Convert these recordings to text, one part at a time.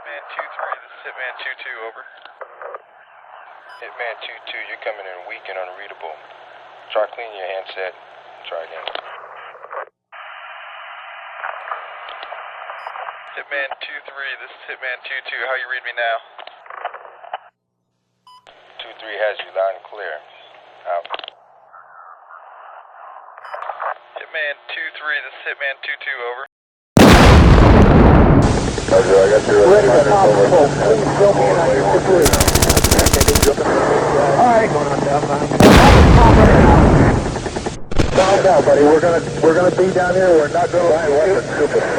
Hitman 2-3, this is Hitman 2-2, over. Hitman 2-2, you're coming in weak and unreadable. Try cleaning your handset. Try again. Hitman 2-3, this is Hitman 2-2, how you read me now? 2-3 has you loud and clear. Out. Hitman 2-3, this is Hitman 2-2, over. Roger, I got your ready to pop the boat. Please fill me in on your situation. Alright. Calm down, buddy. We're gonna be down here. We're not gonna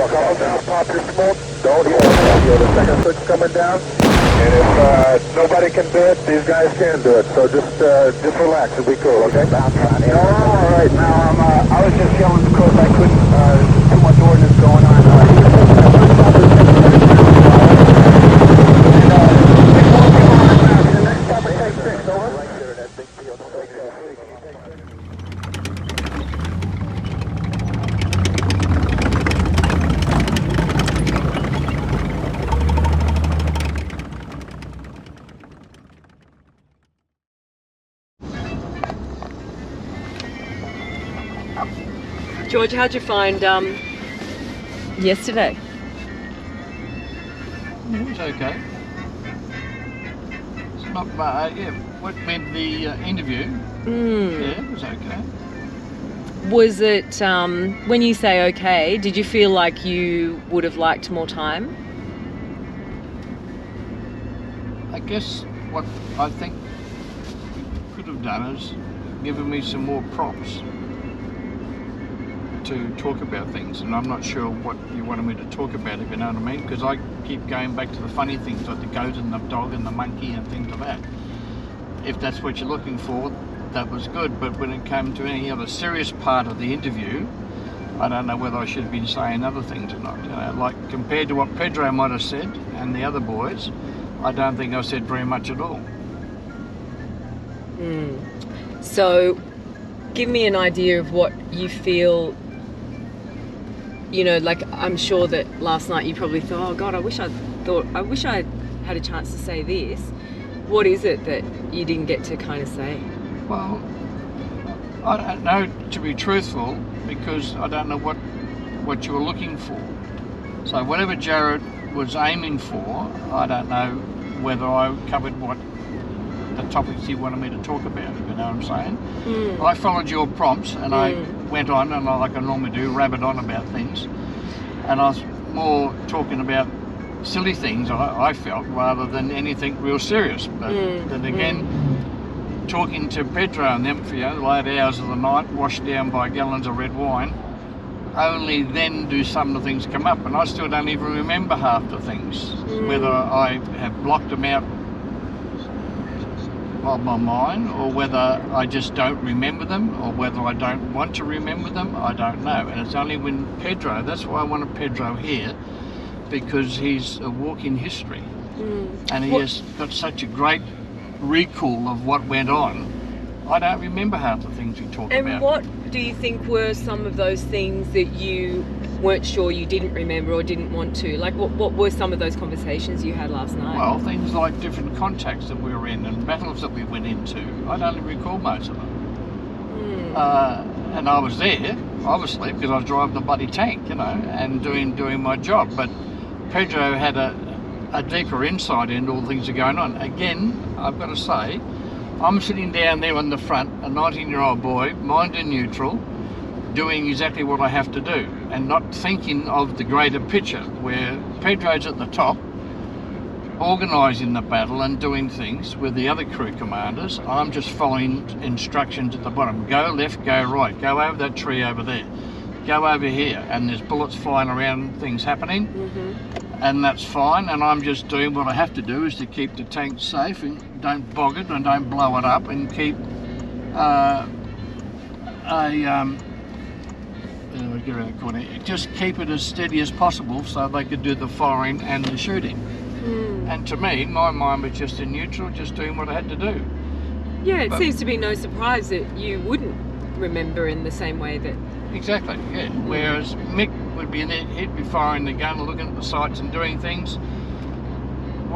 calm down, pop your smoke. Don't hear the second switch coming down. And if nobody can do it, these guys can do it. So just relax and be cool, okay? Alright, now I was just yelling because I couldn't too much ordnance going on. George, how'd you find yesterday? It was okay. It's not bad. Yeah, what meant the interview? Yeah, it was okay. Was it, when you say okay, did you feel like you would have liked more time? I guess what I think we could have done is given me some more props to talk about things, and I'm not sure what you wanted me to talk about, if you know what I mean, because I keep going back to the funny things like the goat and the dog and the monkey and things like that. If that's what you're looking for, that was good, but when it came to any other serious part of the interview, I don't know whether I should have been saying other things or not. You know, like compared to what Pedro might have said and the other boys, I don't think I said very much at all. So give me an idea of what you feel. You know, like I'm sure that last night you probably thought, oh God, I wish I had a chance to say this. What is it that you didn't get to kind of say? Well, I don't know, to be truthful, because I don't know what you were looking for. So whatever Jared was aiming for, I don't know whether I covered what the topics he wanted me to talk about, if you know what I'm saying. I followed your prompts and I went on, and like I normally do, rabbit on about things, and I was more talking about silly things, I felt, rather than anything real serious. But then again, talking to Pedro and them for the late hours of the night, washed down by gallons of red wine, only then do some of the things come up, and I still don't even remember half the things, whether I have blocked them out of my mind, or whether I just don't remember them, or whether I don't want to remember them, I don't know. And it's only when Pedro, that's why I wanted Pedro here, because he's a walking history, and he has got such a great recall of what went on. I don't remember half the things he talked about. And what do you think were some of those things that you weren't sure you didn't remember or didn't want to? Like what were some of those conversations you had last night? Well, things like different contacts that we were in and battles that we went into. I don't recall most of them. And I was there, obviously, because I was driving the bloody tank, you know, and doing my job. But Pedro had a deeper insight into all the things that are going on. Again, I've got to say, I'm sitting down there on the front, a 19-year-old boy, mind in neutral, doing exactly what I have to do, and not thinking of the greater picture, where Pedro's at the top, organising the battle and doing things with the other crew commanders. I'm just following instructions at the bottom. Go left, go right, go over that tree over there, go over here, and there's bullets flying around, things happening, and that's fine, and I'm just doing what I have to do, is to keep the tank safe and don't bog it and don't blow it up, and keep get around the corner. Just keep it as steady as possible so they could do the firing and the shooting. And to me, my mind was just in neutral, just doing what I had to do. Yeah, it seems to be no surprise that you wouldn't remember in the same way that... Exactly, yeah. Whereas Mick would be in there, he'd be firing the gun, looking at the sights and doing things.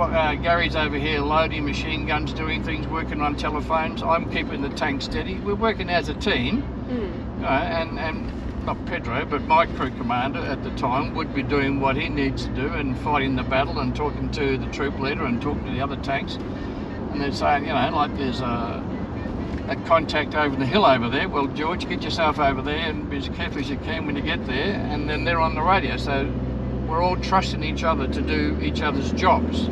Gary's over here loading machine guns, doing things, working on telephones. I'm keeping the tank steady. We're working as a team, and not Pedro, but my crew commander at the time would be doing what he needs to do and fighting the battle and talking to the troop leader and talking to the other tanks. And they're saying, you know, like there's a contact over the hill over there. Well, George, get yourself over there and be as careful as you can when you get there. And then they're on the radio. So we're all trusting each other to do each other's jobs.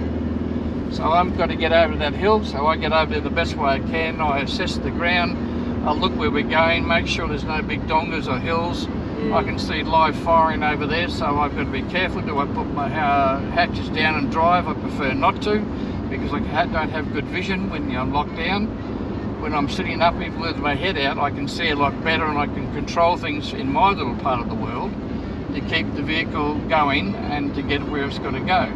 So I've got to get over that hill. So I get over there the best way I can. I assess the ground. I look where we're going, make sure there's no big dongas or hills. I can see live firing over there, so I've got to be careful. Do I put my hatches down and drive? I prefer not to, because I don't have good vision when I'm locked down. When I'm sitting up, even with my head out, I can see a lot better and I can control things in my little part of the world to keep the vehicle going and to get where it's got to go.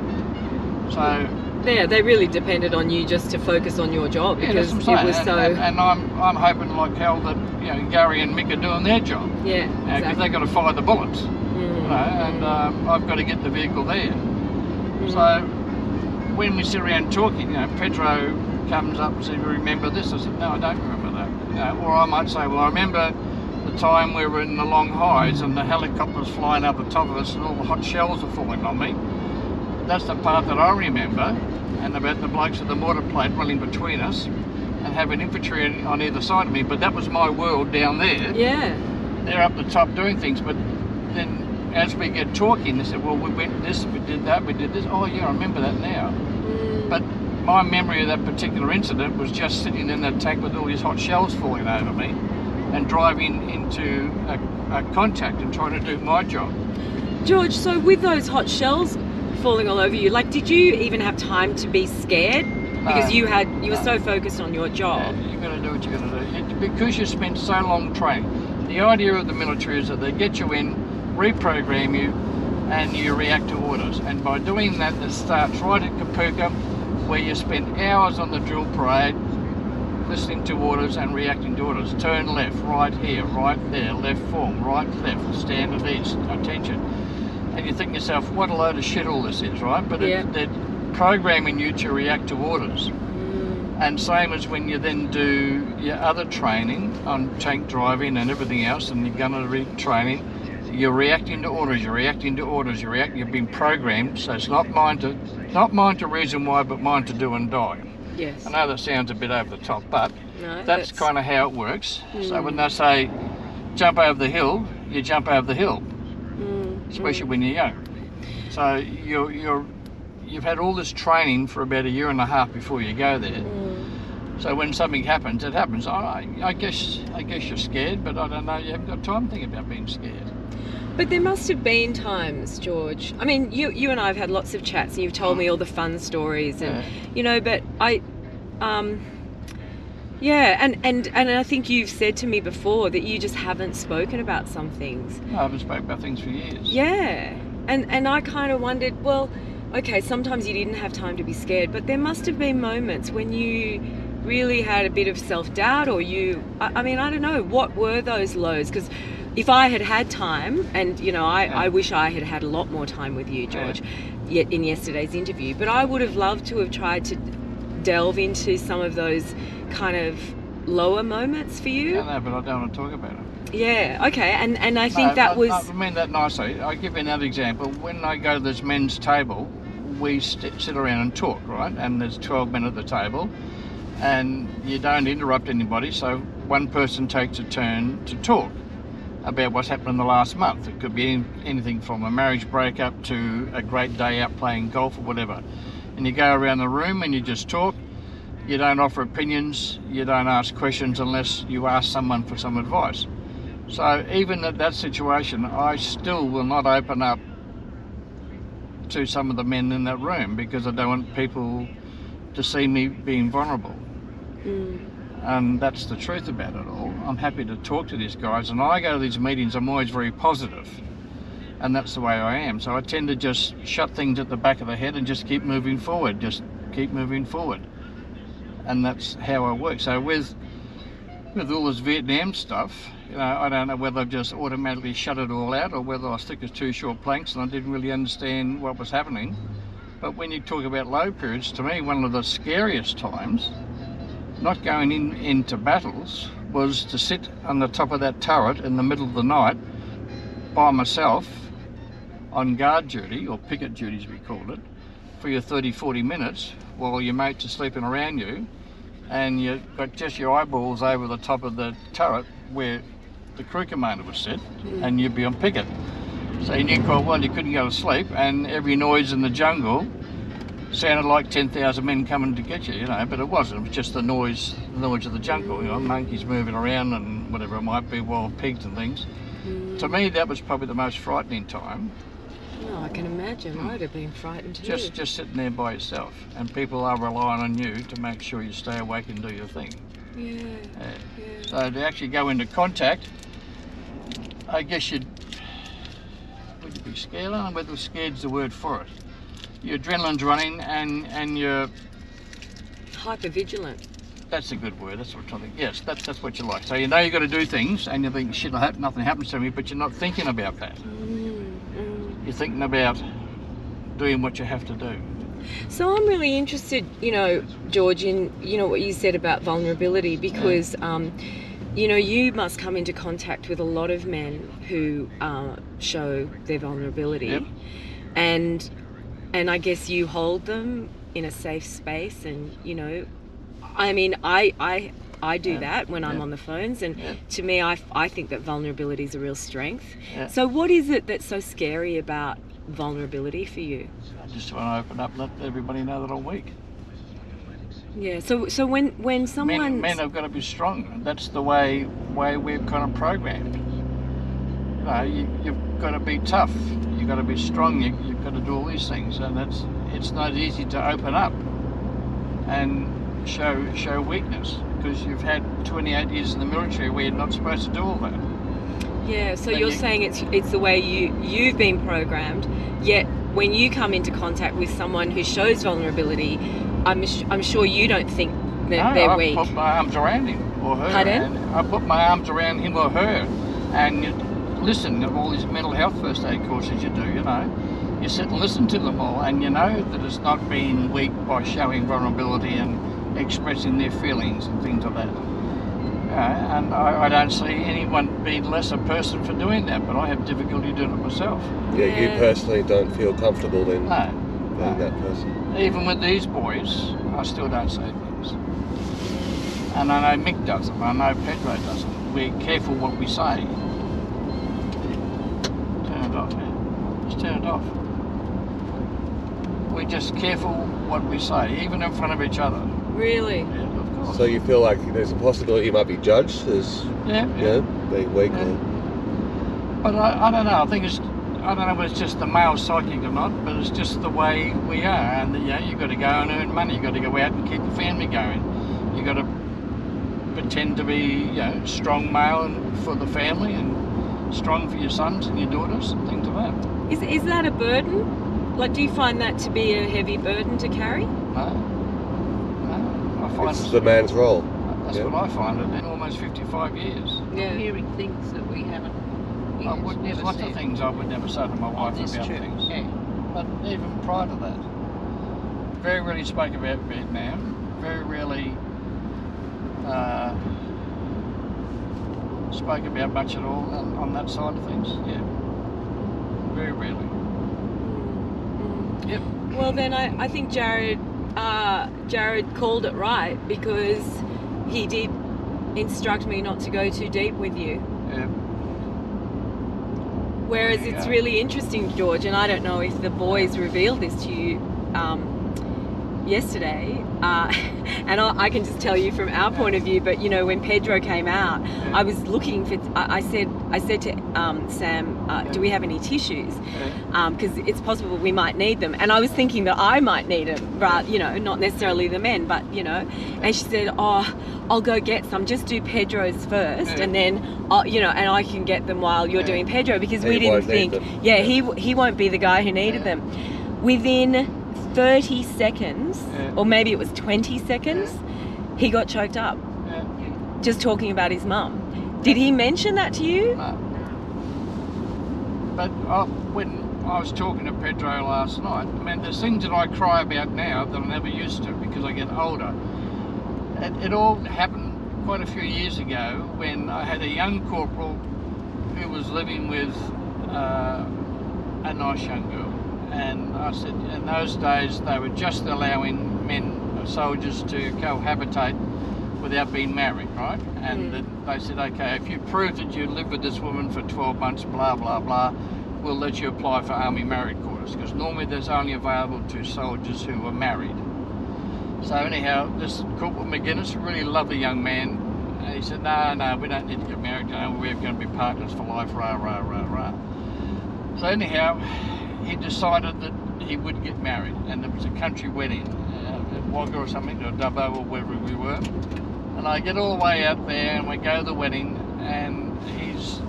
So yeah, they really depended on you just to focus on your job, because it was so. And I'm hoping like hell that, you know, Gary and Mick are doing their job. Yeah, because exactly. they've got to fire the bullets. You know, and I've got to get the vehicle there. So when we sit around talking, you know, Pedro comes up and says, "You remember this?" I said, "No, I don't remember that." You know, or I might say, "Well, I remember the time we were in the long highs and the helicopters flying up the top of us and all the hot shells were falling on me." That's the part that I remember, and about the blokes with the mortar plate running between us and having infantry on either side of me. But that was my world down there. Yeah. They're up the top doing things. But then as we get talking, they said, "Well, we went this, we did that, we did this." Oh yeah, I remember that now. But my memory of that particular incident was just sitting in that tank with all these hot shells falling over me and driving into a contact and trying to do my job. George, so with those hot shells falling all over you, like, did you even have time to be scared? Because you were so focused on your job. Yeah, you've got to do what you've got to do. Because you spent so long training. The idea of the military is that they get you in, reprogram you, and you react to orders. And by doing that, it starts right at Kapooka, where you spend hours on the drill parade, listening to orders and reacting to orders. Turn left, right here, right there, left form, right, left, stand at east, attention. And you think to yourself, what a load of shit all this is, right? But they're programming you to react to orders. And same as when you then do your other training on tank driving and everything else, and your gunnery training, you're reacting to orders, you're reacting to orders, you've been programmed, so it's not mine to reason why, but mine to do and die. Yes. I know that sounds a bit over the top, but no, that's kind of how it works. So when they say jump over the hill, you jump over the hill, especially when you're young. So you've had all this training for about 1.5 years before you go there. So when something happens, it happens. I guess you're scared, but I don't know. You haven't got time to think about being scared. But there must have been times, George. I mean, you and I have had lots of chats, and you've told me all the fun stories, and you know. But and I think you've said to me before that you just haven't spoken about some things. I haven't spoken about things for years. Yeah, and I kind of wondered, well, okay, sometimes you didn't have time to be scared, but there must have been moments when you really had a bit of self-doubt, or I mean, I don't know, what were those lows? Because if I had had time, and you know, I wish I had had a lot more time with you, George, yet in yesterday's interview, but I would have loved to have tried to delve into some of those kind of lower moments for you. I know, but I don't want to talk about it. Yeah, okay, and I think that was... I mean that nicely. I'll give you another example. When I go to this men's table, we sit around and talk, right? And there's 12 men at the table, and you don't interrupt anybody, so one person takes a turn to talk about what's happened in the last month. It could be anything from a marriage breakup to a great day out playing golf or whatever. And you go around the room and you just talk. You don't offer opinions, you don't ask questions unless you ask someone for some advice. So even at that situation, I still will not open up to some of the men in that room, because I don't want people to see me being vulnerable. And that's the truth about it all. I'm happy to talk to these guys, and I go to these meetings, I'm always very positive, and that's the way I am. So I tend to just shut things at the back of the head and just keep moving forward, and that's how I work. So with all this Vietnam stuff, you know, I don't know whether I've just automatically shut it all out, or whether I stick as two short planks and I didn't really understand what was happening. But when you talk about low periods, to me, one of the scariest times, not going into battles, was to sit on the top of that turret in the middle of the night by myself on guard duty, or picket duty as we called it, for your 30-40 minutes while your mates are sleeping around you, and you've got just your eyeballs over the top of the turret where the crew commander was set, and you'd be on picket. So you knew quite well you couldn't go to sleep, and every noise in the jungle sounded like 10,000 men coming to get you, you know, but it wasn't. It was just the noise of the jungle, you know, monkeys moving around and whatever it might be, wild pigs and things. To me, that was probably the most frightening time. Oh, I can imagine. I'd have been frightened too. Just sitting there by yourself, and people are relying on you to make sure you stay awake and do your thing. Yeah. So to actually go into contact, I guess would you be scared? I don't know whether scared's the word for it. Your adrenaline's running and you're... Hyper-vigilant. That's a good word, that's what I'm trying to think. Yes, that's what you like. So you know you've got to do things, and you think, shit, I hope nothing happens to me, but you're not thinking about that. You're thinking about doing what you have to do. So I'm really interested, you know, George, in, you know, what you said about vulnerability, because, you know, you must come into contact with a lot of men who show their vulnerability. Yep. And I guess you hold them in a safe space, and, you know, I mean, I do that when I'm on the phones, and to me, I think that vulnerability is a real strength. So what is it that's so scary about vulnerability for you? I just want to open up, let everybody know that I'm weak. Yeah, so when someone... Men have got to be strong. That's the way we're kind of programmed. You know, you've got to be tough. You've got to be strong. You've got to do all these things, and it's not easy to open up and show weakness, because you've had 28 years in the military where you're not supposed to do all that. Yeah, so you're saying it's the way you've been programmed, yet when you come into contact with someone who shows vulnerability, I'm sure you don't think that they're weak. I put my arms around him or her. Pardon? And I put my arms around him or her, and you listen to all these mental health first aid courses you do, you know. You sit and listen to them all, and you know that it's not being weak by showing vulnerability and expressing their feelings and things like that. And I don't see anyone being less a person for doing that, but I have difficulty doing it myself. Yeah, you personally don't feel comfortable then being that person? Even with these boys, I still don't say things. And I know Mick does them, I know Pedro does them. We're careful what we say. Turn it off, man. Just turn it off. We're just careful what we say, even in front of each other. Really? Yeah, of course. So you feel like there's a possibility you might be judged as being weak? But I don't know. I don't know if it's just the male psychic or not, but it's just the way we are. And you've got to go and earn money. You've got to go out and keep your family going. You've got to pretend to be, strong male and for the family, and strong for your sons and your daughters and things like that. Is that a burden? Like, do you find that to be a heavy burden to carry? No. I find it's the man's role. That's what I find it in almost 55 years. Yeah. Hearing things that we haven't. There's lots of things I would never say to my wife about things. Yeah. But even prior to that, very rarely spoke about Vietnam. Very rarely spoke about much at all on that side of things. Yeah. Very rarely. Yep. Well, then I think Jared called it right, because he did instruct me not to go too deep with you. Yeah. Whereas it's really interesting, George, and I don't know if the boys revealed this to you yesterday, and I can just tell you from our point of view, but when Pedro came out, I was looking for, I said to Sam, do we have any tissues? Because it's possible we might need them, and I was thinking that I might need them, but not necessarily the men, but and she said, I'll go get some, just do Pedro's first, and then and I can get them while you're doing Pedro, because we didn't think he won't be the guy who needed them. Within 30 seconds, or maybe it was 20 seconds, he got choked up. Just talking about his mum. Did he mention that to you? No. But when I was talking to Pedro last night. I mean, there's things that I cry about now that I never used to because I get older. It all happened quite a few years ago when I had a young corporal who was living with a nice young girl. And I said, in those days, they were just allowing men, soldiers, to cohabitate without being married, right? And they said, okay, if you prove that you lived with this woman for 12 months, blah, blah, blah, we'll let you apply for Army married quarters, because normally there's only available to soldiers who are married. So anyhow, this Corporal McGuinness, a really lovely young man, and he said, no, we don't need to get married, you know, we're going to be partners for life, rah, rah, rah, rah. So anyhow, he decided that he would get married, and it was a country wedding, at Wagga or something, or Dubbo or wherever we were. And I get all the way out there, and we go to the wedding, and he's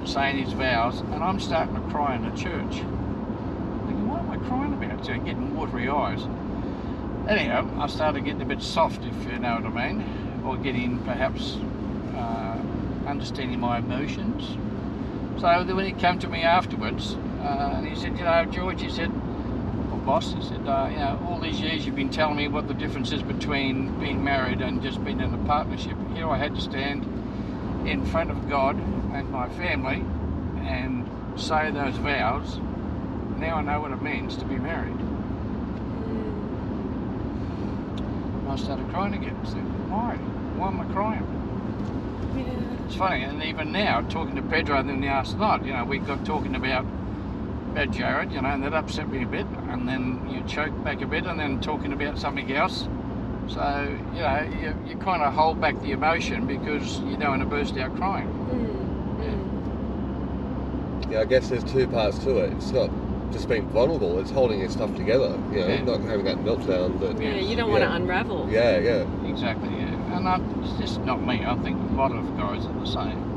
saying his vows, and I'm starting to cry in the church. Thinking, what am I crying about? So getting watery eyes. Anyhow, I started getting a bit soft, if you know what I mean, or getting perhaps understanding my emotions. So then when he came to me afterwards, and he said, you know, George, he said, well, boss, he said, you know, all these years you've been telling me what the difference is between being married and just being in a partnership. Here I had to stand in front of God and my family and say those vows. Now I know what it means to be married. And I started crying again. I said, why? Why am I crying? Yeah. It's funny, and even now, talking to Pedro then last night, you know, we got talking about Jared, you know, and that upset me a bit, and then you choked back a bit, and then talking about something else. So, you know, you kind of hold back the emotion because you don't want to burst out crying. Yeah, I guess there's two parts to it. It's not just being vulnerable, it's holding your stuff together, you know, not having that meltdown. But you don't want to unravel. Yeah. Exactly, yeah. And it's just not me. I think a lot of guys are the same.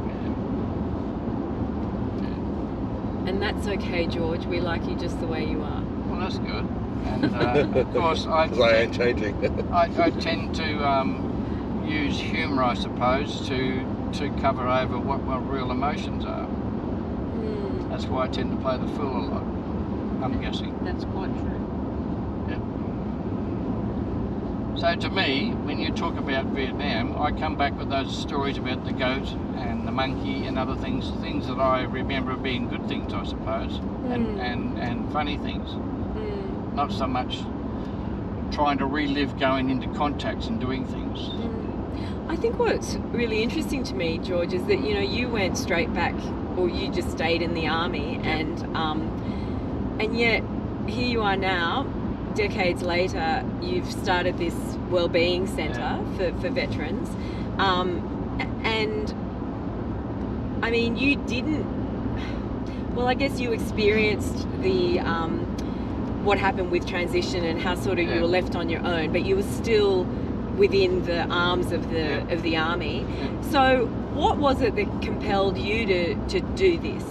And that's okay, George. We like you just the way you are. Well, that's good. And of course, I ain't changing. I tend to use humour, I suppose, to cover over what my real emotions are. That's why I tend to play the fool a lot, I'm guessing. That's quite true. So to me, when you talk about Vietnam, I come back with those stories about the goat and the monkey and other things that I remember being good things, I suppose, and funny things. Not so much trying to relive going into contacts and doing things. I think what's really interesting to me, George, is that, you know, you went straight back, or you just stayed in the army, and yet here you are now, decades later, you've started this wellbeing centre for veterans, and I mean, you didn't. Well, I guess you experienced the what happened with transition and how sort of you were left on your own, but you were still within the arms of the army. So, what was it that compelled you to do this?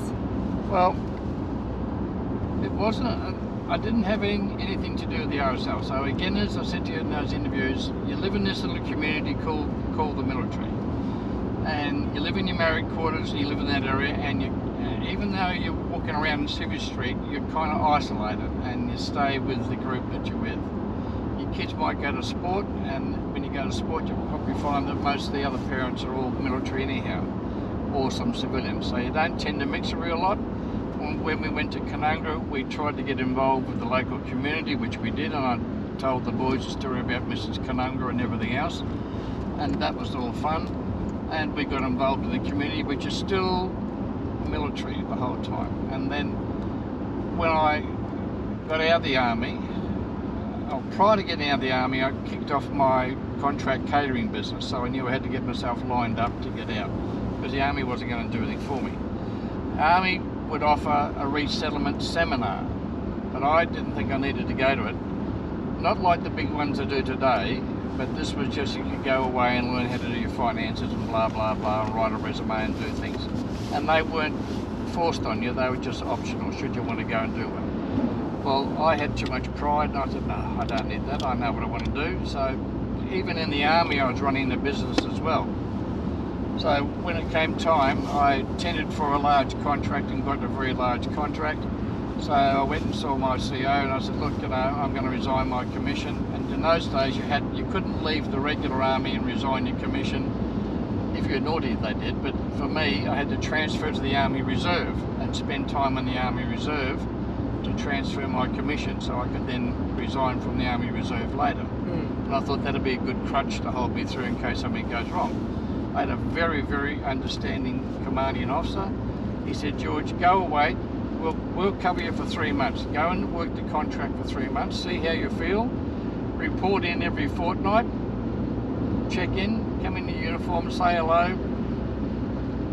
Well, it wasn't. I didn't have anything to do with the RSL. So again, as I said to you in those interviews, you live in this little community called the military, and you live in your married quarters, and you live in that area, and even though you're walking around in Civil Street, you're kind of isolated, and you stay with the group that you're with. Your kids might go to sport, and when you go to sport, you'll probably find that most of the other parents are all military anyhow, or some civilians, so you don't tend to mix a real lot. When we went to Canungra, we tried to get involved with the local community, which we did, and I told the boys a story about Mrs. Canungra and everything else, and that was all fun. And we got involved in the community, which is still military the whole time. And then when I got out of the army, prior to getting out of the army, I kicked off my contract catering business, so I knew I had to get myself lined up to get out, because the army wasn't going to do anything for me. The army would offer a resettlement seminar, but I didn't think I needed to go to it. Not like the big ones they do today, but this was just you could go away and learn how to do your finances and blah blah blah, and write a resume and do things. And they weren't forced on you, they were just optional should you want to go and do it. Well, I had too much pride, and I said, no, I don't need that, I know what I want to do. So even in the army I was running the business as well. So when it came time, I tendered for a large contract and got a very large contract, So I went and saw my CEO and I said, look, you know, I'm going to resign my commission. And in those days you couldn't leave the regular army and resign your commission. If you're naughty, they did, but for me, I had to transfer to the Army Reserve and spend time in the Army Reserve to transfer my commission so I could then resign from the Army Reserve later. And I thought that'd be a good crutch to hold me through in case something goes wrong. I had a very, very understanding commanding officer. He said, George, go away, we'll cover you for 3 months. Go and work the contract for 3 months, see how you feel, report in every fortnight, check in, come in your uniform, say hello,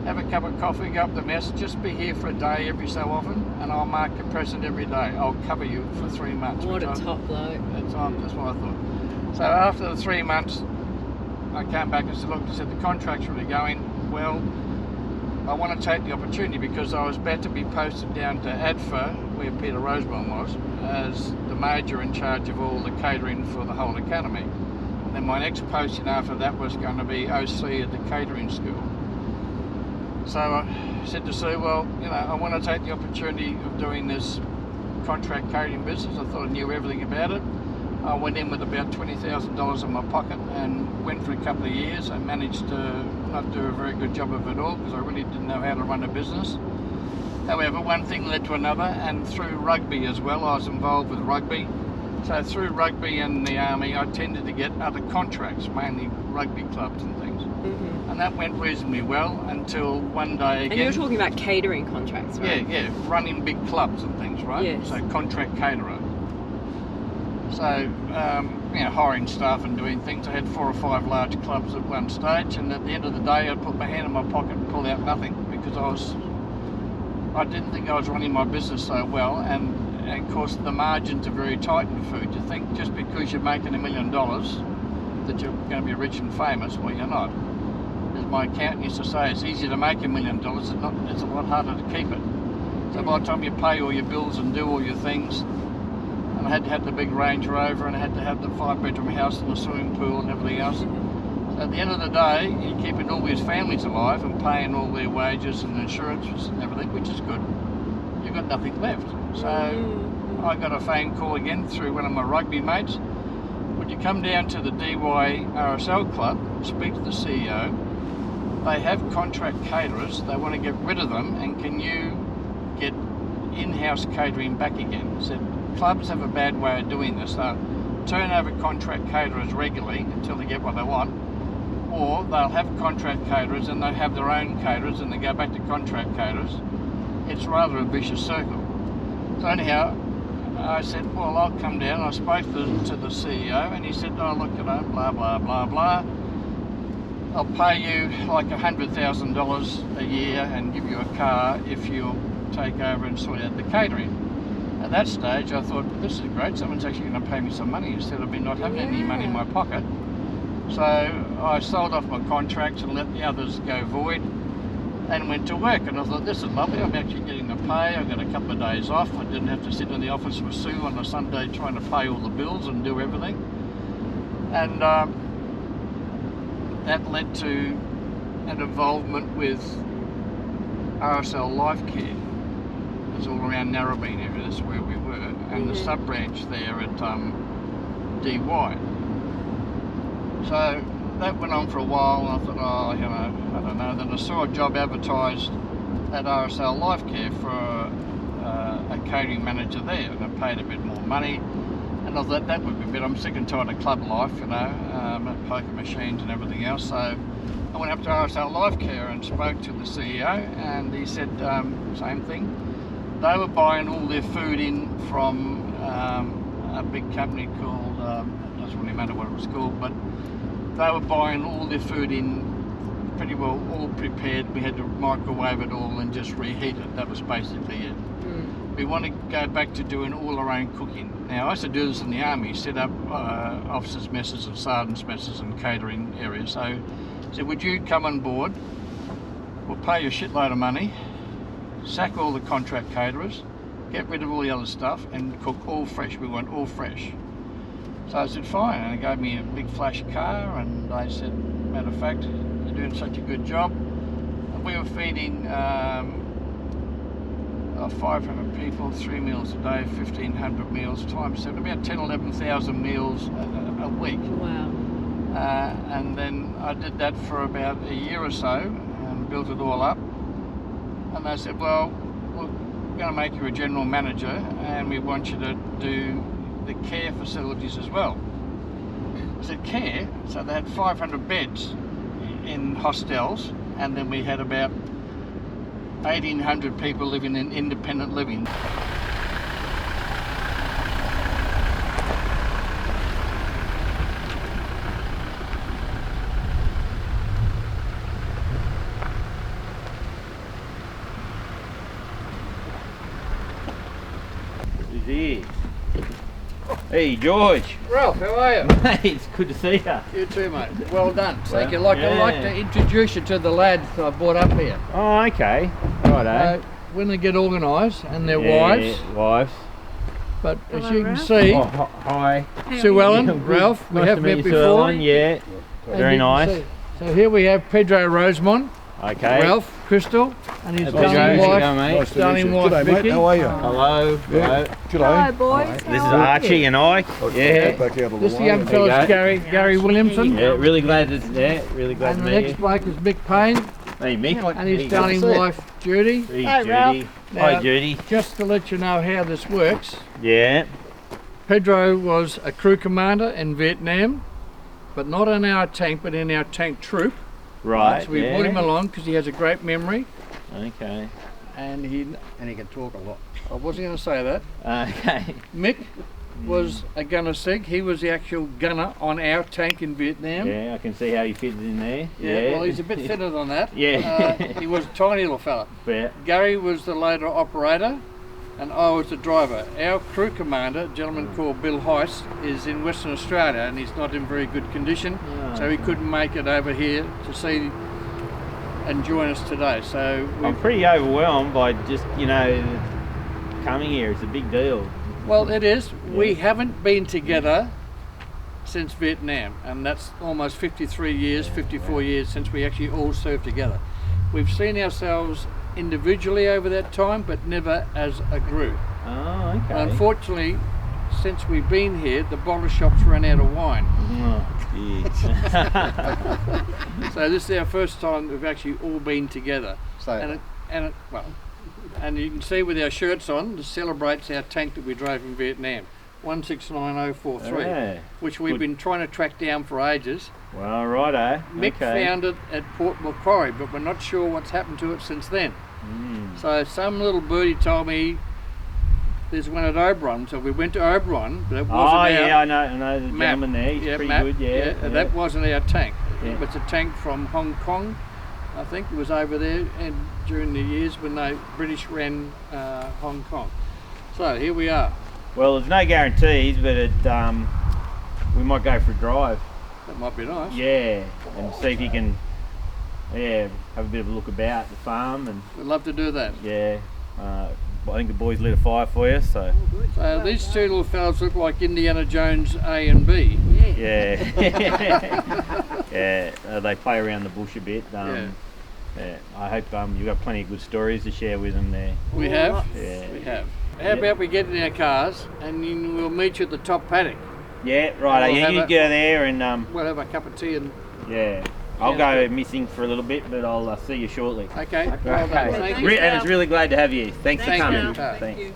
have a cup of coffee, go up the mess, just be here for a day every so often, and I'll mark you present every day. I'll cover you for 3 months. What a top bloke. That's what I thought. So after the 3 months, I came back and said, look, I said, the contract's really going well. I want to take the opportunity because I was about to be posted down to ADFA, where Peter Rosemond was, as the major in charge of all the catering for the whole academy. And then my next posting after that was going to be OC at the catering school. So I said to Sue, well, you know, I want to take the opportunity of doing this contract catering business. I thought I knew everything about it. I went in with about $20,000 in my pocket and went for a couple of years. I managed to not do a very good job of it all because I really didn't know how to run a business. However, one thing led to another, and through rugby as well, I was involved with rugby. So through rugby and the army, I tended to get other contracts, mainly rugby clubs and things. And that went reasonably well until one day again... And you're talking about catering contracts, right? Yeah, running big clubs and things, right? Yes. So contract caterer. So, you know, hiring staff and doing things. I had 4 or 5 large clubs at one stage, and at the end of the day, I'd put my hand in my pocket and pull out nothing because I didn't think I was running my business so well, and of course the margins are very tight in food. You think just because you're making $1 million that you're going to be rich and famous. Well, you're not. As my accountant used to say, it's easy to make $1 million, it's a lot harder to keep it. So by the time you pay all your bills and do all your things, and I had to have the big Range Rover, and I had to have the 5-bedroom house and the swimming pool and everything else. So at the end of the day, you're keeping all these families alive and paying all their wages and insurances and everything, which is good. You've got nothing left. So I got a phone call again through one of my rugby mates. Would you come down to the DY RSL club, speak to the CEO? They have contract caterers, they want to get rid of them, and can you get in-house catering back again? I said, clubs have a bad way of doing this. They'll turn over contract caterers regularly until they get what they want, or they'll have contract caterers and they have their own caterers and they go back to contract caterers. It's rather a vicious circle. So anyhow, I said, well, I'll come down. I spoke to the CEO, and he said, oh, look, you know, blah, blah, blah, blah. I'll pay you like $100,000 a year and give you a car if you'll take over and sort out the catering. At that stage, I thought, this is great. Someone's actually going to pay me some money instead of me not having any money in my pocket. So I sold off my contracts and let the others go void and went to work. And I thought, this is lovely. I'm actually getting the pay. I got a couple of days off. I didn't have to sit in the office with Sue on a Sunday trying to pay all the bills and do everything. And that led to an involvement with RSL Life Care. It's all around Narrabeen area, that's where we were, and the sub-branch there at DY. So that went on for a while, and I thought, oh, you know, I don't know. Then I saw a job advertised at RSL Life Care for a catering manager there, and I paid a bit more money. And I thought that would be a bit, I'm sick and tired of club life, you know, poker machines and everything else. So I went up to RSL Life Care and spoke to the CEO, and he said, same thing. They were buying all their food in from a big company called, it doesn't really matter what it was called, but they were buying all their food in pretty well all prepared. We had to microwave it all and just reheat it. That was basically it. We want to go back to doing all our own cooking. Now, I used to do this in the army, set up officers' messes and sergeants' messes and catering areas. So I said, would you come on board? We'll pay you a shitload of money, sack all the contract caterers, get rid of all the other stuff, and cook all fresh. We want all fresh. So I said, fine. And they gave me a big flash car, and they said, matter of fact, you're doing such a good job. And we were feeding 500 people, 3 meals a day, 1,500 meals times 7, about 10, 11,000 meals a week. Wow. And then I did that for about a year or so and built it all up. And they said, well, we're going to make you a general manager and we want you to do the care facilities as well. I said, care? So they had 500 beds in hostels, and then we had about 1,800 people living in independent living. Who's here? Hey, George. Ralph, how are you? Mate, it's good to see you. You too, mate. Well done. Thank you. Well, I'd like to introduce you to the lads I brought up here. Oh, okay. Righto. When they get organised and their wives. But as Hello, you can Ralph. see, Oh, hi. Sue Ellen, Good. Ralph, we Nice have to met meet you, before. Sue Ellen. Yeah, And very you can nice. see. So here we have Pedro Rosemond, Okay. Ralph, Crystal, and his Pedro, darling how's it wife, going, mate? darling wife Vicky. How are you? Hello. Hello. Hello, boys. This is Archie and Ike. Yeah. Back out of This the the young way. fella's There Gary Williamson. Yeah, really glad to really glad And to the meet next you. bloke is Mick Payne Hey, Mick. and his darling wife Judy. Hey, Hi, Judy. Ralph. Hi, Now- Judy. Just to let you know how this works, Yeah. Pedro was a crew commander in Vietnam, but not in our tank, but in our tank troop. Right. So we brought him along because he has a great memory Okay. and he can talk a lot. I wasn't going to say that. Okay. Mick was a gunner sig. He was the actual gunner on our tank in Vietnam. Yeah, I can see how you fit in there. Yeah, well, he's a bit thinner than that. Yeah. He was a tiny little fella. Yeah. Gary was the loader operator and I was the driver. Our crew commander, a gentleman called Bill Heiss, is in Western Australia and he's not in very good condition, so he couldn't make it over here to see and join us today. So I'm pretty overwhelmed by just, coming here. It's a big deal. well, it is. We haven't been together since Vietnam, and that's almost 53 years, 54 years since we actually all served together. We've seen ourselves individually over that time, but never as a group. Oh, okay. Unfortunately, since we've been here, the bottle shops ran out of wine. Oh, So this is our first time we've actually all been together. And you can see with our shirts on, this celebrates our tank that we drove in Vietnam, 169043, Yeah. which we've Good. been trying to track down for ages. Well, righto. Mick Okay. found it at Port Macquarie, but we're not sure what's happened to it since then. So some little birdie told me there's one at Oberon, so we went to Oberon, but it wasn't Oh, our yeah, I know the map. gentleman there. He's pretty map. good, yeah. That wasn't our tank. Yeah. It was a tank from Hong Kong, I think. It was over there and during the years when the British ran Hong Kong. So here we are. Well, there's no guarantees, but we might go for a drive. That might be nice. Yeah, and see if you can, have a bit of a look about the farm and We'd love to do that. I think the boys lit a fire for you, so So these two little fellas look like Indiana Jones A and B. yeah, they play around the bush a bit. I hope you've got plenty of good stories to share with them there. We have. Yeah. We have. How about we get in our cars and then we'll meet you at the top paddock. Yeah, right. We'll Yeah, have you a- go there and We'll have a cup of tea and yeah, I'll go missing for a little bit, but I'll see you shortly. okay. Well done. Okay. Thank you. And it's really glad to have you. Thanks for Thank coming. you. Thanks.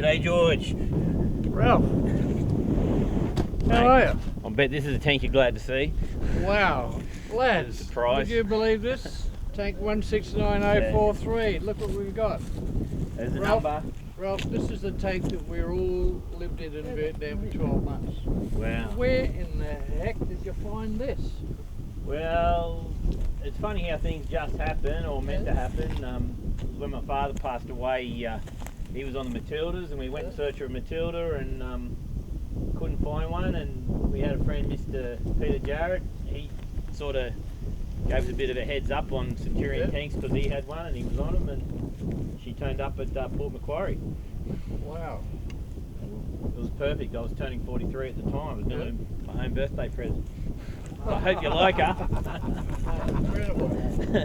G'day, George. Ralph, how are you? I bet this is a tank you're glad to see. Wow, lads, Surprise. would you believe this? Tank 169043, look what we've got. There's the Ralph, number. Ralph, this is the tank that we're all lived in Vietnam for 12 months. Wow. Where in the heck did you find this? Well, it's funny how things just happen or meant to happen. When my father passed away, he was on the Matildas, and we went in search of a Matilda and couldn't find one. And we had a friend, Mr. Peter Jarrett. He sort of gave us a bit of a heads up on Centurion tanks because he had one and he was on them, and she turned up at Port Macquarie. Wow. It was perfect. I was turning 43 at the time. It was doing my own birthday present. I hope you like her. Incredible.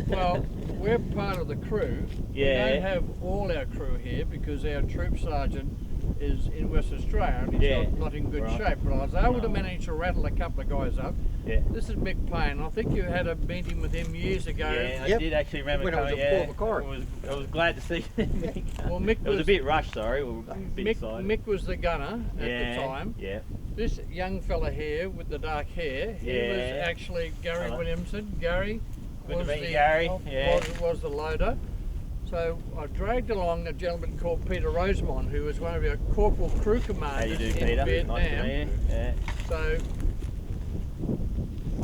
Well, we're part of the crew. Yeah. We don't have all our crew here because our troop sergeant is in West Australia and he's not in good shape. But I was able to manage to rattle a couple of guys up. Yeah. This is Mick Payne. I think you had a meeting with him years ago. Yeah, I did actually remember When I was coming. at Port Macquarie. I was glad to see Mick. Well, Mick It was a bit rushed, sorry. We were a bit excited. Mick was the gunner at the time. Yeah. This young fella here with the dark hair, he was actually Gary Williamson. Gary Good was to meet you, the Gary. Yeah. was the loader. So I dragged along a gentleman called Peter Rosemond, who was one of our corporal crew How commanders you do, in Peter? Vietnam. Nice to meet you. Yeah. So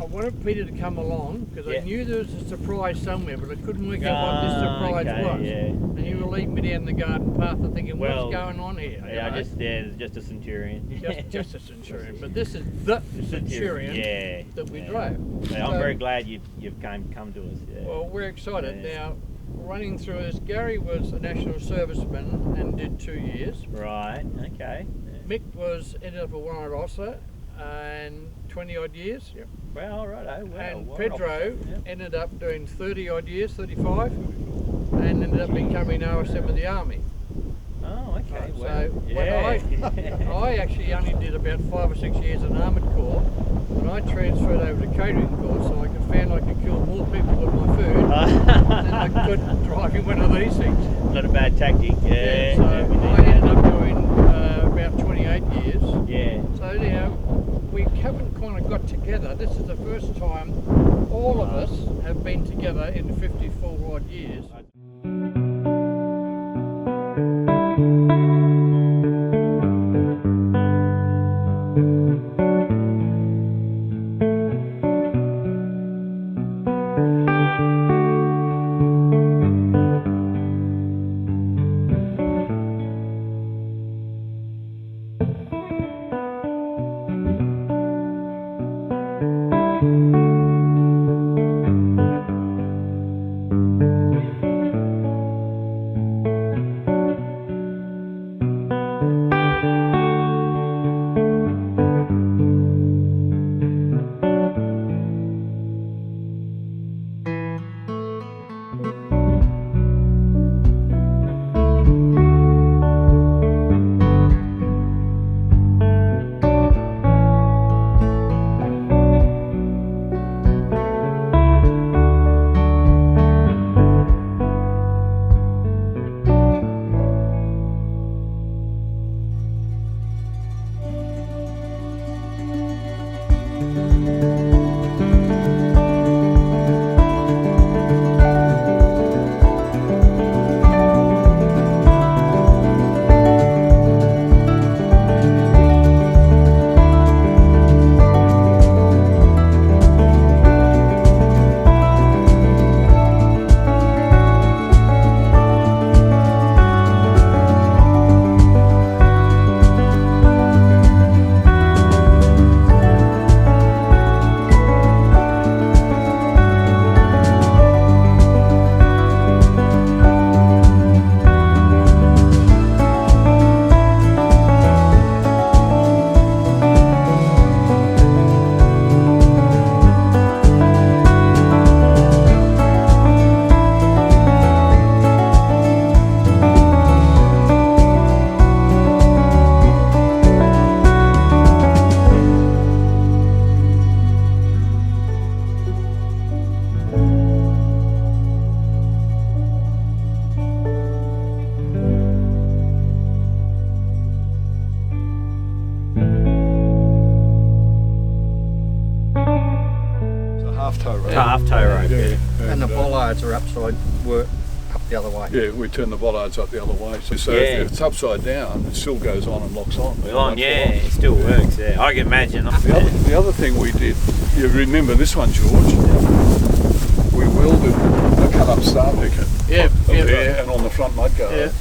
I wanted Peter to come along because I knew there was a surprise somewhere, but I couldn't work out what this surprise was. Yeah. And you were leading me down the garden path and thinking, Well, what's going on here? Yeah, it's just a Centurion. just a Centurion, but this is the Centurion that we drove. Yeah, I'm very glad you've come to us. Yeah. Well, we're excited. Yeah. Now, running through this, Gary was a national serviceman and did 2 years. Right, okay. Mick ended up a warrant officer and 20 odd years. Yep. Well, righto. Well, And warrant Pedro officer, ended up doing 30 odd years, 35, and ended up becoming OSM of the Army. Oh, okay. So I actually only did about 5 or 6 years in Armoured Corps, but I transferred over to catering corps so I found I could kill more people with my food than I could driving one of these things. Not a bad tactic. Yeah. So I ended up doing about 28 years. Yeah. So now we haven't kind of got together. This is the first time all of us have been together in 54 odd years. bollards are upside, work up the other way. Yeah, we turn the bollards up the other way. So Yeah. if it's upside down, it still goes on and locks on. Well, on, yeah, it still works. Yeah, I can imagine. The other thing we did, you remember this one, George? We welded a cut-up star picket up there and on the front mud guard.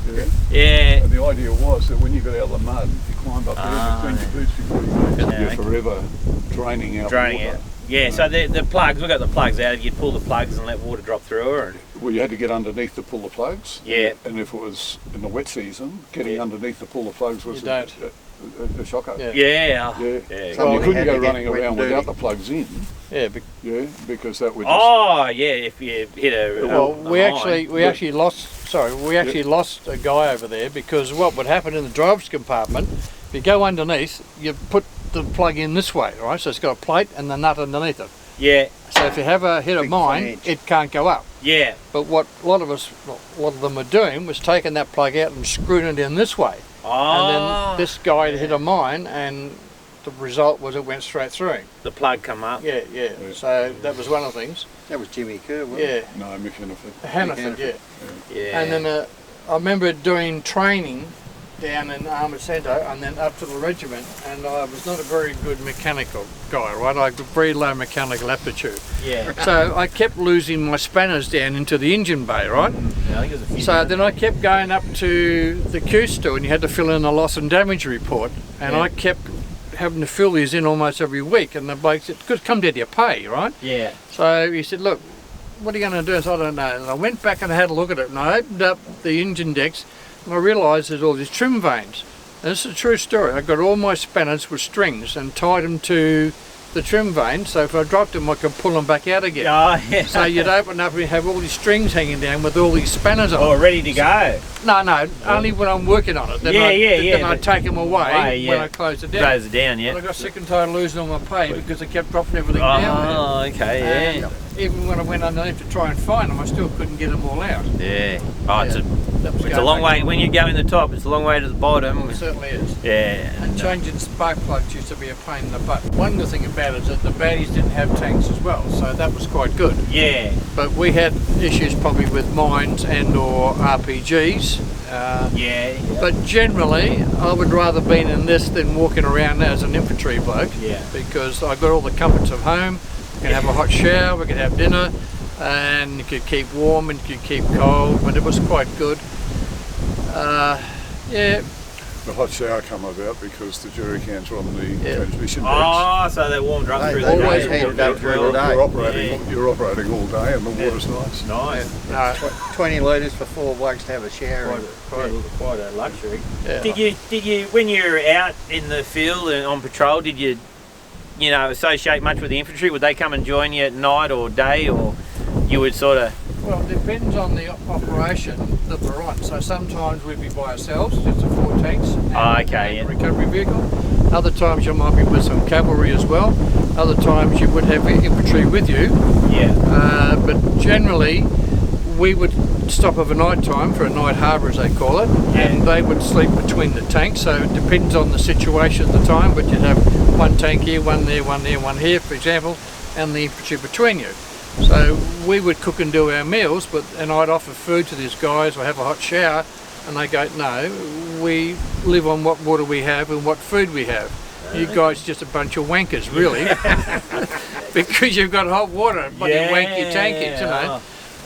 Yeah. And the idea was that when you got out of the mud, you climb up there and clean your boots before you go. You're forever draining out water. Yeah, so the plugs, we got the plugs out. You'd pull the plugs and let water drop through her. Well, you had to get underneath to pull the plugs. Yeah. And if it was in the wet season, getting underneath to pull the plugs was a shocker. Yeah. So you couldn't go running around without the plugs in. Yeah. Because that would. If you hit a. Well, we actually lost a guy over there because what would happen in the driver's compartment, if you go underneath, you put the plug in this way, right? So it's got a plate and the nut underneath it. Yeah. So if you have a hit of mine, it can't go up. Yeah. But what a lot of them were doing was taking that plug out and screwing it in this way. And then this guy hit a mine, and the result was it went straight through. The plug come up. Yeah. So that was one of the things. That was Jimmy Kerr, wasn't it? No, Mick Hannaford, Yeah. And then I remember doing training down in Armoured Centre and then up to the regiment, and I was not a very good mechanical guy, right? I had very low mechanical aptitude. Yeah. So I kept losing my spanners down into the engine bay, right? Yeah, I think it was a few So then I kept going up to the Q store and you had to fill in a loss and damage report, and I kept having to fill these in almost every week, and the bloke said, "Good, come down to your pay, right?" Yeah. So he said, "Look, what are you going to do?" I said, "I don't know." And I went back and I had a look at it, and I opened up the engine decks and I realised there's all these trim vanes. And this is a true story. I got all my spanners with strings and tied them to the trim vane, so if I dropped them I could pull them back out again. Oh, yeah. So you'd open up and you have all these strings hanging down with all these spanners on. Oh, ready to go. No, only when I'm working on it. Then Then I take them away when I close it down. Close it down, yeah. But I got sick and tired of losing all my pay because I kept dropping everything down there. Oh, okay, And even when I went underneath to try and find them, I still couldn't get them all out. Yeah. Oh, it's a long way. When you go in the top, it's a long way to the bottom. It certainly is. Yeah. And changing spark plugs used to be a pain in the butt. One good thing about it is that the baddies didn't have tanks as well, so that was quite good. Yeah. But we had issues probably with mines and or RPGs. But generally, I would rather be in this than walking around as an infantry bloke. Yeah. Because I got all the comforts of home. We can have a hot shower, we could have dinner, and you could keep warm and you could keep cold, but it was quite good. The hot shower come about because the jerry cans were on the transmission decks. Oh, so they warmed up through the day. Always heated up through the day. You're operating all day and the water's nice. Nice. 20 litres for 4 blokes to have a shower. Quite a luxury. Yeah. Did you when you were out in the field and on patrol, did you associate much with the infantry? Would they come and join you at night or day, or you would sort of? Well, it depends on the operation that we're on. So sometimes we'd be by ourselves, just the 4 tanks and a recovery vehicle. Other times you might be with some cavalry as well. Other times you would have infantry with you. Yeah. But generally we would stop over night time for a night harbour, as they call it, and they would sleep between the tanks. So it depends on the situation at the time, but you'd have one tank here, one there, one there, one here, for example, and the infantry between you. So we would cook and do our meals, and I'd offer food to these guys or have a hot shower, and they go, "No, we live on what water we have and what food we have. You guys are just a bunch of wankers, really, because you've got hot water, but you wank your tankies, you know."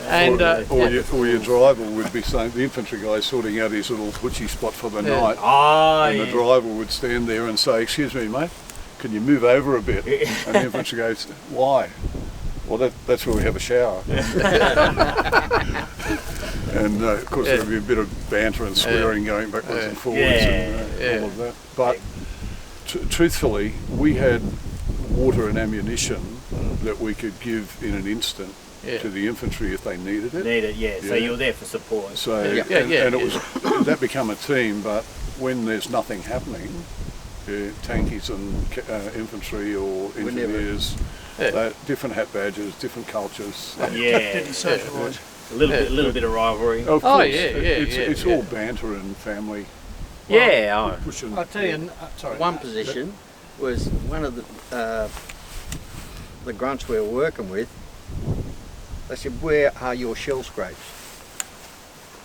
And or your driver would be saying, the infantry guy sorting out his little butchie spot for the night, and the driver would stand there and say, "Excuse me, mate, can you move over a bit?" And the infantry goes, "Why?" "Well, that's where we have a shower." And of course there'd be a bit of banter and swearing going backwards and forwards and all of that. But truthfully, we had water and ammunition that we could give in an instant to the infantry if they needed it. So you were there for support. So and it was that become a team. But when there's nothing happening, tankies and infantry or engineers. Different hat badges, different cultures. Didn't socialise. A little bit of rivalry. Of course. It's all banter and family. I'll tell you. One position was one of the grunts we were working with. They said, where are your shell scrapes?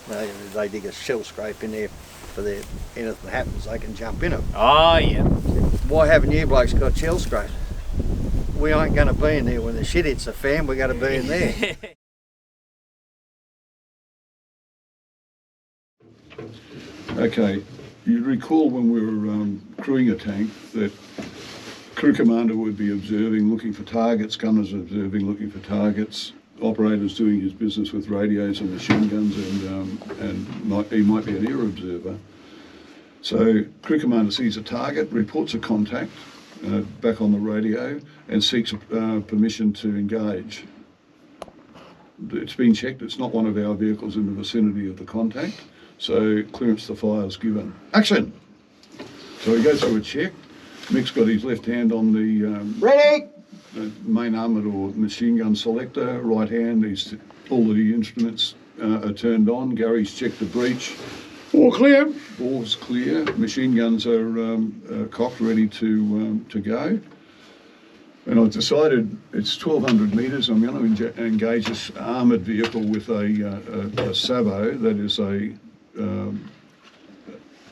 They dig a shell scrape in there for their, anything happens, they can jump in it. Oh, yeah. Why haven't you blokes got shell scrapes? We aren't going to be in there when the shit hits the fan, we're going to be in there. Okay, you recall when we were crewing a tank that crew commander would be observing, looking for targets, gunners observing, looking for targets, operators doing his business with radios and machine guns, and he might be an air observer. So crew commander sees a target, reports a contact back on the radio, and seeks permission to engage. It's been checked, it's not one of our vehicles in the vicinity of the contact, so clearance to fire is given. Action! So he goes through a check. Mick's got his left hand on the Ready! Main armoured or machine gun selector, right hand, all of the instruments are turned on. Gary's checked the breech. All clear. All's clear. Machine guns are cocked, ready to go. And I've decided it's 1,200 metres. I'm going to engage this armoured vehicle with a Sabo, that is an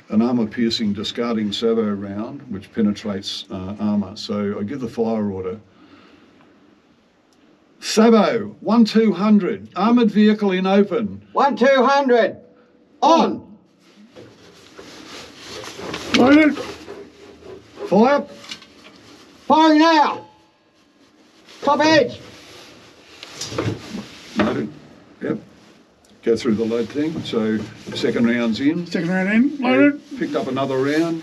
armour-piercing discarding Sabo round, which penetrates armour. So I give the fire order. Sabo, 1-200, armoured vehicle in open. 1-200, on! Loaded. Fire. Firing now! Top edge! Loaded. Yep. Go through the load thing. So second round's in. Second round in. Loaded. Picked up another round.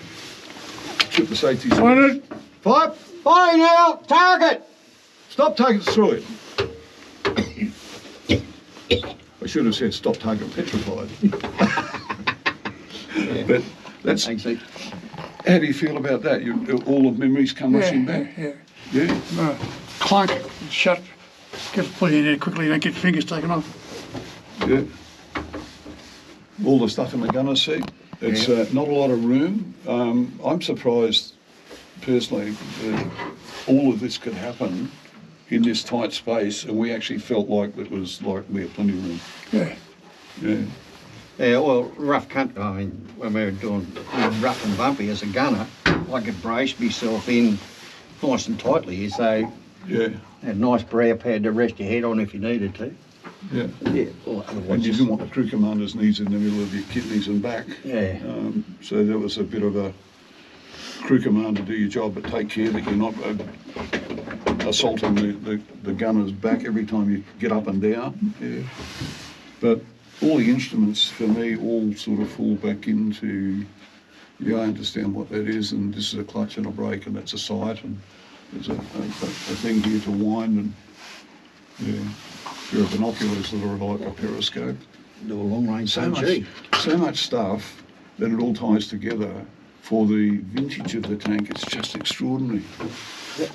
Took the safety. Loaded. Fire. Firing now! Target! Stop target destroyed. I should have said stop target petrified. But that's. Thanks, how do you feel about that? All of memories come rushing back? Yeah. Clunk, shut, get it put in there quickly, don't get your fingers taken off. Yeah. All the stuff in the gunner seat. It's not a lot of room. I'm surprised, personally, that all of this could happen in this tight space, and we actually felt like it was like we had plenty of room. Yeah. Yeah. Yeah, well, rough country, I mean, when we were doing rough and bumpy as a gunner, I could brace myself in nice and tightly, so yeah, had a nice brow pad to rest your head on if you needed to. Yeah. Yeah. Well, and you didn't want the crew commander's knees in the middle of your kidneys and back. Yeah. So there was a bit of a crew commander, do your job, but take care that you're not assaulting the gunner's back every time you get up and down. Yeah. But all the instruments, for me, all sort of fall back into, yeah, I understand what that is, and this is a clutch and a brake, and that's a sight, and there's a thing here to wind, and yeah, there are binoculars that are like a periscope. Do a long range so much stuff that it all ties together. For the vintage of the tank, it's just extraordinary. Yeah.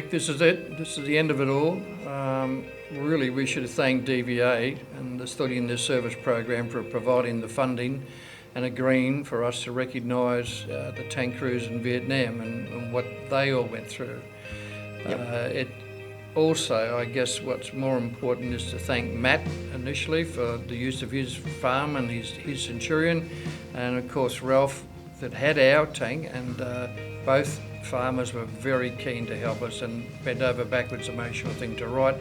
Mick, this is it. This is the end of it all. Really, we should thank DVA and the Study in the Service program for providing the funding and agreeing for us to recognise the tank crews in Vietnam and what they all went through. It also, I guess what's more important is to thank Matt initially for the use of his farm and his Centurion, and of course Ralph that had our tank, and both farmers were very keen to help us and bent over backwards, emotional thing to write.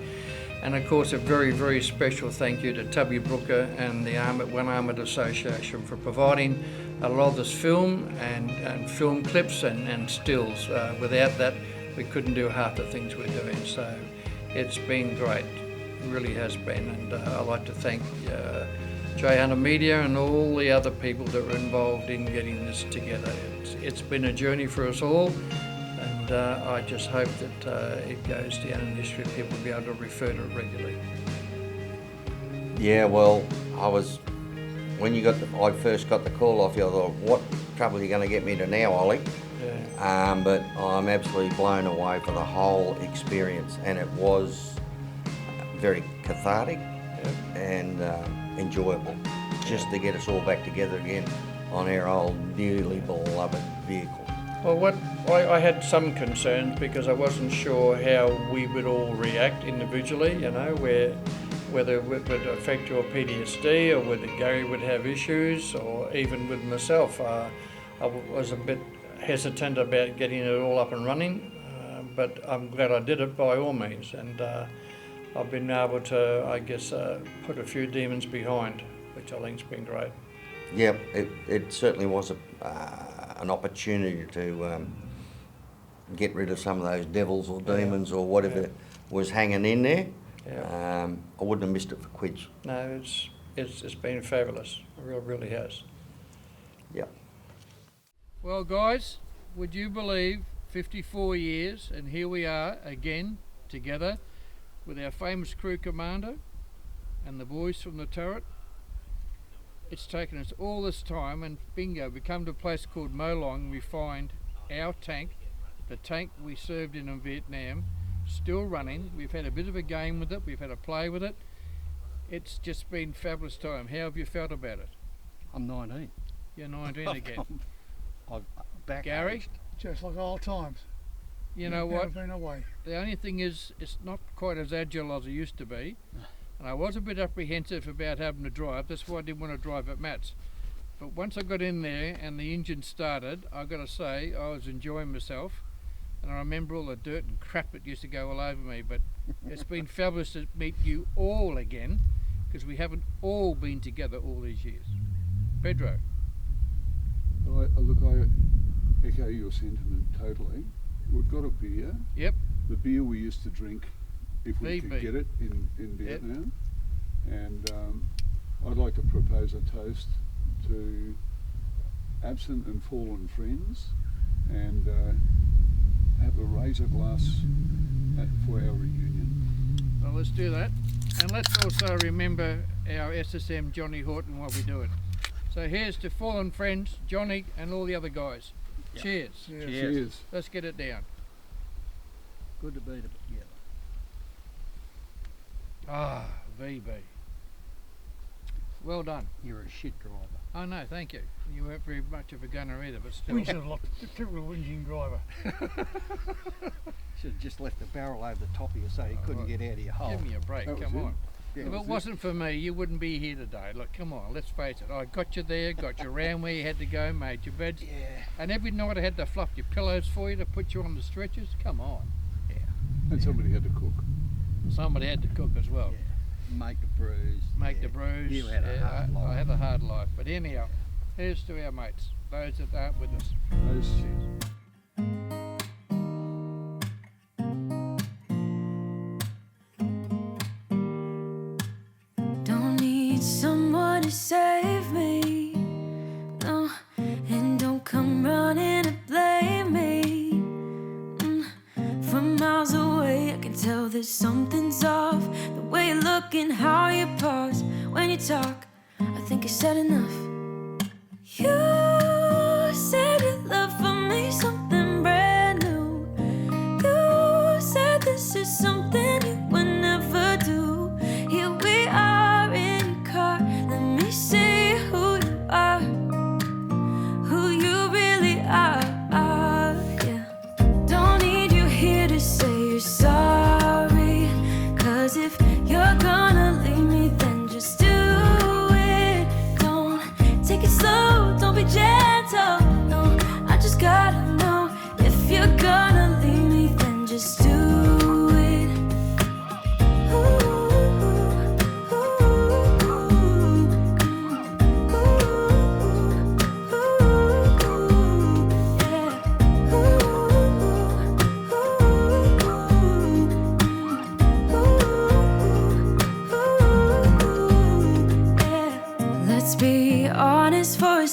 And of course a very, very special thank you to Tubby Brooker and the One Armoured Association for providing a lot of this film and film clips and stills. Without that we couldn't do half the things we're doing, so it's been great, it really has been. And I'd like to thank J Hunter Media and all the other people that were involved in getting this together. It's been a journey for us all, and I just hope that it goes down in history. People will be able to refer to it regularly. Yeah, well, when I first got the call off you, I thought, what trouble are you going to get me to now, Ollie? Yeah. But I'm absolutely blown away for the whole experience, and it was very cathartic and enjoyable, just to get us all back together again on our old dearly beloved vehicle. Well, I had some concerns because I wasn't sure how we would all react individually, you know, whether it would affect your PTSD or whether Gary would have issues, or even with myself. I was a bit hesitant about getting it all up and running, but I'm glad I did it by all means, and I've been able to, I guess, put a few demons behind, which I think's been great. Yeah, it certainly was an opportunity to get rid of some of those devils or demons or whatever was hanging in there. Yeah. I wouldn't have missed it for quids. No, it's been fabulous. It really has. Yeah. Well, guys, would you believe 54 years and here we are again together with our famous crew commander and the boys from the turret. It's taken us all this time, and bingo, we come to a place called Molong and we find our tank, the tank we served in Vietnam, still running. We've had a bit of a game with it, we've had a play with it. It's just been fabulous time. How have you felt about it? I'm 19. You're 19 again. I'm back. Gary? Just like old times. You know what? Never been away. The only thing is, it's not quite as agile as it used to be. And I was a bit apprehensive about having to drive. That's why I didn't want to drive at Matt's. But once I got in there and the engine started, I've got to say, I was enjoying myself. And I remember all the dirt and crap that used to go all over me. But it's been fabulous to meet you all again, because we haven't all been together all these years. Pedro? Look, I echo your sentiment totally. We've got a beer. Yep. The beer we used to drink if we VB. could get it in Vietnam. Yep. And I'd like to propose a toast to absent and fallen friends, and have a razor glass for our reunion. Well, let's do that. And let's also remember our SSM Johnny Horton while we do it. So here's to fallen friends, Johnny and all the other guys. Yep. Cheers. Cheers. Let's get it down. Good to be together. Ah, VB. Well done. You're a shit driver. Oh no, thank you. You weren't very much of a gunner either, but still. We should have looked a typical engine driver. Should have just left the barrel over the top of you so you couldn't get out of your hole. Give me a break, come on. Yeah, if it wasn't for me, you wouldn't be here today. Look, come on, let's face it. I got you there, got you around where you had to go, made your beds. Yeah. And every night I had to fluff your pillows for you to put you on the stretchers. Come on. Yeah. And somebody had to cook. Somebody had to cook as well. Yeah. Make the brews. Make the brews. You had a hard life. I had a hard life. But anyhow, here's to our mates, those that aren't with us. Cheers. Someone to save me, no, and don't come running to blame me. From miles away I can tell that something's off. The way you look and how you pause when you talk, I think I said enough. You said you love for me something brand new. You said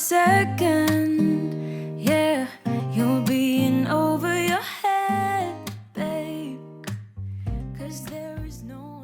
second. Yeah, you're being over your head, babe. 'Cause there is no